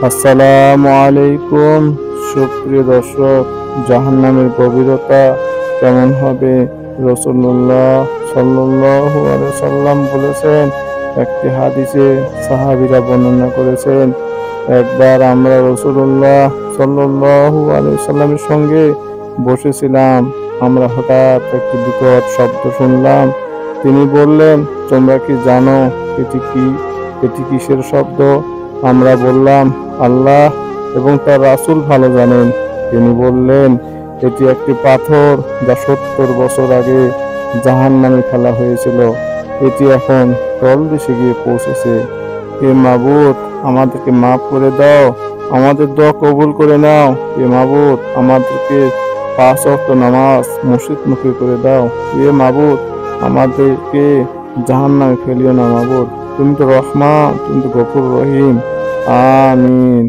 আসসালামু আলাইকুম। সুপ্রিয় দর্শক, জাহান্নামের গভীরতা কেমন হবে? রাসূলুল্লাহ সাল্লাল্লাহু আলাইহি সাল্লাম বলেছেন, একটি হাদিসে সাহাবীরা বর্ণনা করেছেন, একবার আমরা রাসূলুল্লাহ সাল্লাল্লাহু আলাইহি সাল্লামের সঙ্গে বসেছিলাম। আমরা হঠাৎ একটি বিকট শব্দ শুনলাম। তিনি বললেন, তোমরা কি জানো এটি কিসের শব্দ? আমরা বললাম, আল্লাহ এবং তার রাসূল ভালো জানেন। তিনি বললেন, এটি একটি পাথর যা 70 বছর আগে জাহান্নামে ফেলা হয়েছিল। এটি এখন তলদেশে গিয়ে পৌঁছেছে। হে মাবুদ, আমাদেরকে মাফ করে দাও, আমাদের দোয়া কবুল করে নাও। হে মাবুদ, আমাদেরকে 5 ওয়াক্ত নামাজ মসজিদমুখী করে দাও। হে মাবুদ, আমাদেরকে জাহান্নামে ফেলিও না। মাবুদ, তুমি তো রহমান, তুমি তো গফুর রহিম। আমিন।